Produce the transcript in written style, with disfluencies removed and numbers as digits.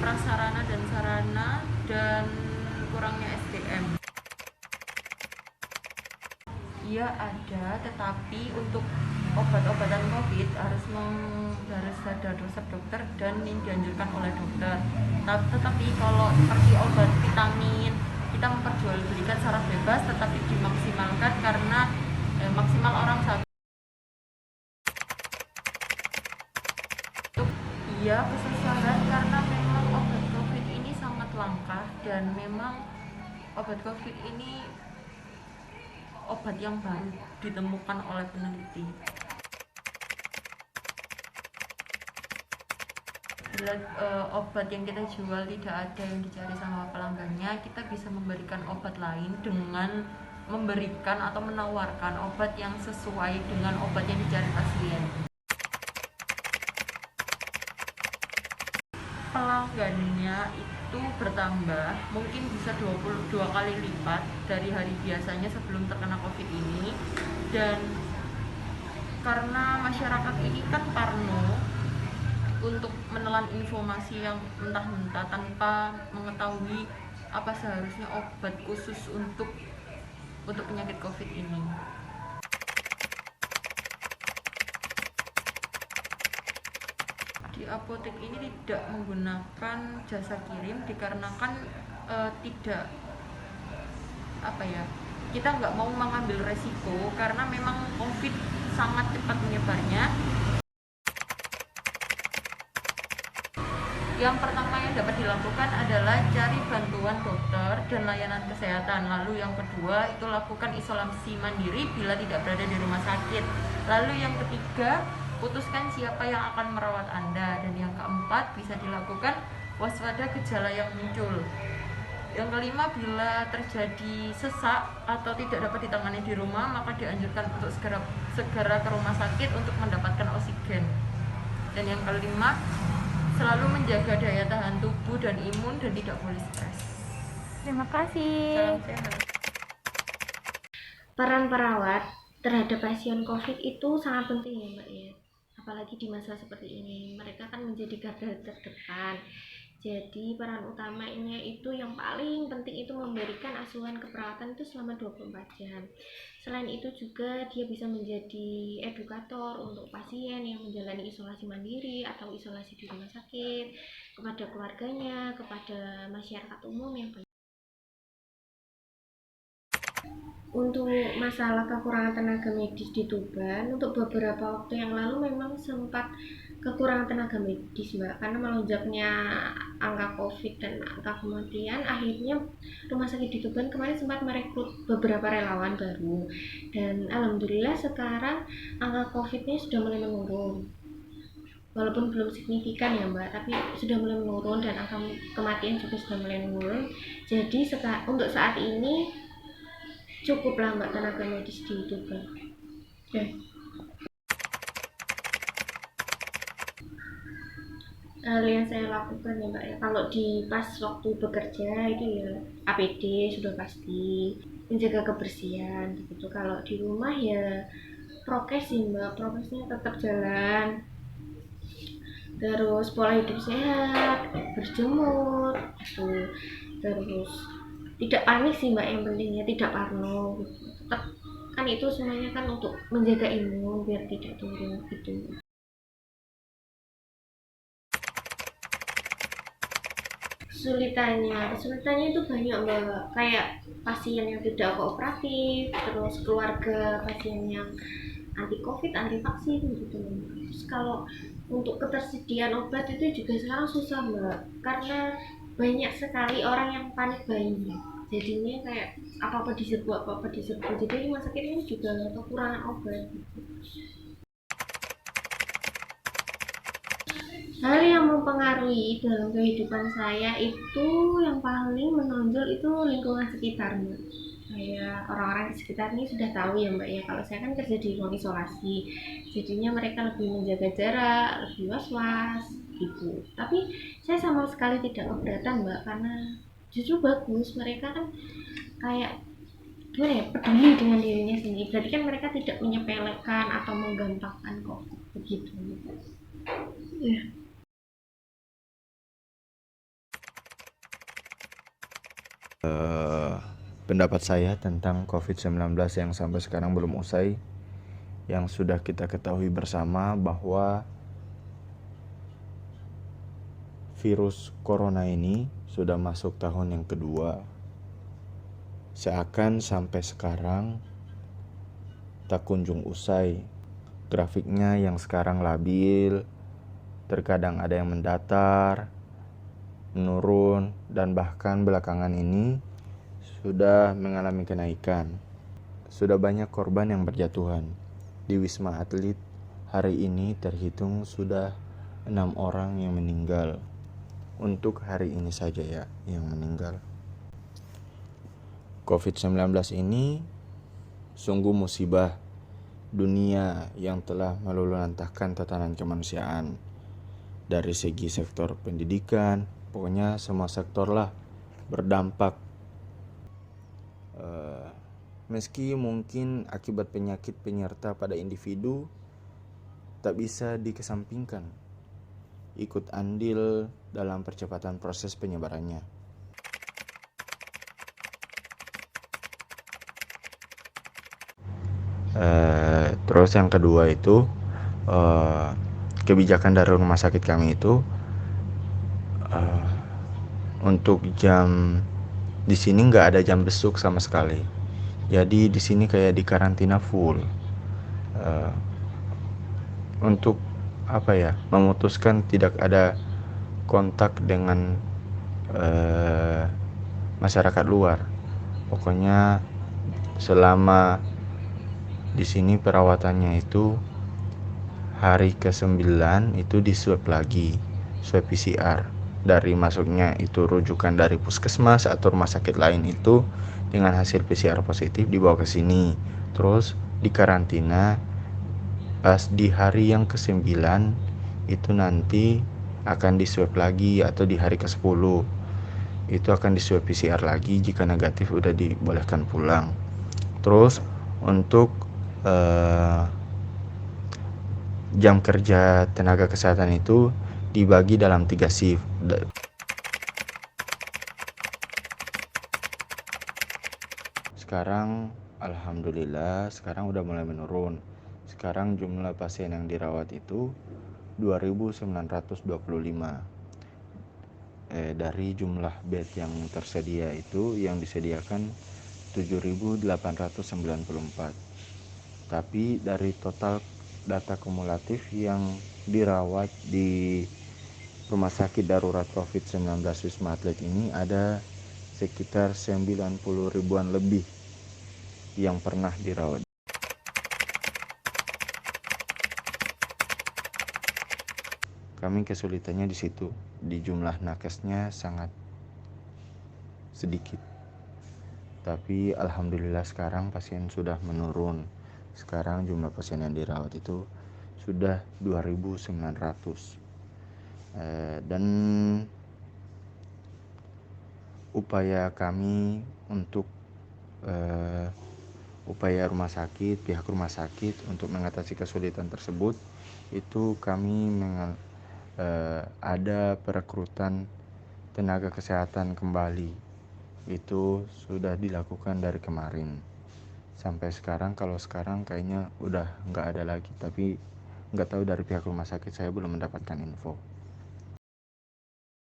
prasarana dan sarana dan kurangnya SDM. Iya ada, tetapi untuk obat-obatan COVID harus ada resep dokter dan yang dianjurkan oleh dokter. Tetapi kalau seperti obat vitamin kita memperjualbelikan secara bebas, tetapi dimaksimalkan karena maksimal orang satu. Iya kesusahan karena memang obat COVID ini sangat langka dan memang obat COVID ini obat yang baru ditemukan oleh peneliti. Bila obat yang kita jual tidak ada yang dicari sama pelanggannya, kita bisa memberikan obat lain dengan memberikan atau menawarkan obat yang sesuai dengan obat yang dicari pasien. Pelanggannya itu bertambah, mungkin bisa 22 kali lipat dari hari biasanya sebelum terkena COVID ini. Dan karena masyarakat ini kan parno untuk menelan informasi yang mentah-mentah tanpa mengetahui apa seharusnya obat khusus untuk penyakit COVID ini. Di apotek ini tidak menggunakan jasa kirim dikarenakan tidak kita nggak mau mengambil resiko karena memang COVID sangat cepat menyebarnya. Yang pertama yang dapat dilakukan adalah cari bantuan dokter dan layanan kesehatan. Lalu yang kedua itu lakukan isolasi mandiri bila tidak berada di rumah sakit. Lalu yang ketiga, putuskan siapa yang akan merawat Anda. Dan yang keempat, bisa dilakukan waspada gejala yang muncul. Yang kelima, bila terjadi sesak atau tidak dapat ditangani di rumah, maka dianjurkan untuk segera ke rumah sakit untuk mendapatkan oksigen. Dan yang kelima, selalu menjaga daya tahan tubuh dan imun dan tidak boleh stres. Terima kasih. Salam sehat. Peran perawat terhadap pasien COVID itu sangat penting ya Mbak ya. Apalagi di masa seperti ini, mereka kan menjadi garda terdepan. Jadi peran utamanya itu yang paling penting itu memberikan asuhan keperawatan itu selama 24 jam. Selain itu juga dia bisa menjadi edukator untuk pasien yang menjalani isolasi mandiri atau isolasi di rumah sakit, kepada keluarganya, kepada masyarakat umum yang banyak. Untuk masalah kekurangan tenaga medis di Tuban, untuk beberapa waktu yang lalu memang sempat kekurangan tenaga medis Mbak, karena melonjaknya angka COVID dan angka kematian. Akhirnya rumah sakit di Tuban kemarin sempat merekrut beberapa relawan baru, dan alhamdulillah sekarang angka COVID-nya sudah mulai menurun, walaupun belum signifikan ya Mbak, tapi sudah mulai menurun dan angka kematian juga sudah mulai menurun. Jadi untuk saat ini cukuplah Mbak tenaga medis di Tuban. Hal yang saya lakukan ya Mbak ya, kalau di pas waktu bekerja itu ya APD sudah pasti, menjaga kebersihan gitu. Kalau di rumah ya prokes sih Mbak, prokesnya tetap jalan, terus pola hidup sehat, berjemur gitu, terus tidak panik sih Mbak, yang pentingnya tidak parno gitu. Tetap kan itu semuanya kan untuk menjaga imun biar tidak turun gitu. Kesulitannya itu banyak Mbak, kayak pasien yang tidak kooperatif, terus keluarga pasien yang anti covid, anti vaksin gitu. Terus kalau untuk ketersediaan obat itu juga sekarang susah Mbak, karena banyak sekali orang yang panik buying, jadinya kayak apa-apa diserbu, jadi rumah sakit ini juga kekurangan obat. Hal yang mempengaruhi dalam kehidupan saya itu yang paling menonjol itu lingkungan sekitar Mbak. Kayak orang-orang di sekitar ini sudah tahu ya Mbak ya, kalau saya kan kerja di ruang isolasi, jadinya mereka lebih menjaga jarak, lebih was-was gitu. Tapi saya sama sekali tidak keberatan Mbak, karena justru bagus, mereka kan kayak gimana ya, peduli dengan dirinya sendiri. Berarti kan mereka tidak menyepelekan atau menggampangkan kok begitu. Ya. Pendapat saya tentang COVID-19 yang sampai sekarang belum usai, yang sudah kita ketahui bersama bahwa virus corona ini sudah masuk tahun yang kedua. Seakan sampai sekarang tak kunjung usai. Grafiknya yang sekarang labil, terkadang ada yang mendatar, menurun, dan bahkan belakangan ini sudah mengalami kenaikan. Sudah banyak korban yang berjatuhan. Di Wisma Atlet hari ini terhitung sudah 6 orang yang meninggal. Untuk hari ini saja ya yang meninggal. COVID-19 ini sungguh musibah dunia yang telah meluluhlantahkan tatanan kemanusiaan. Dari segi sektor pendidikan, pokoknya semua sektor lah berdampak. Meski mungkin akibat penyakit penyerta pada individu tak bisa dikesampingkan, ikut andil dalam percepatan proses penyebarannya. Terus yang kedua itu kebijakan dari rumah sakit kami itu untuk jam di sini nggak ada jam besuk sama sekali. Jadi di sini kayak di karantina full. Untuk memutuskan tidak ada kontak dengan masyarakat luar. Pokoknya selama di sini perawatannya itu hari ke-9 itu di swab lagi, swab PCR. Dari masuknya itu rujukan dari puskesmas atau rumah sakit lain itu dengan hasil PCR positif dibawa ke sini. Terus dikarantina. Pas di hari yang ke-9 itu nanti akan di swab lagi, atau di hari ke-10 itu akan di swab PCR lagi. Jika negatif udah dibolehkan pulang. Terus untuk jam kerja tenaga kesehatan itu dibagi dalam 3 shift. Sekarang alhamdulillah sekarang udah mulai menurun. Sekarang jumlah pasien yang dirawat itu 2.925. Dari jumlah bed yang tersedia itu yang disediakan 7.894. Tapi dari total data kumulatif yang dirawat di Rumah Sakit Darurat COVID-19 Wisma Atlet ini ada sekitar 90 ribuan lebih yang pernah dirawat. Kami kesulitannya di situ, di jumlah nakesnya sangat sedikit. Tapi alhamdulillah sekarang pasien sudah menurun. Sekarang jumlah pasien yang dirawat itu sudah 2.900. Dan upaya kami untuk upaya rumah sakit, pihak rumah sakit untuk mengatasi kesulitan tersebut, itu kami ada perekrutan tenaga kesehatan kembali. Itu sudah dilakukan dari kemarin sampai sekarang. Kalau sekarang kayaknya udah nggak ada lagi, tapi nggak tahu dari pihak rumah sakit, saya belum mendapatkan info.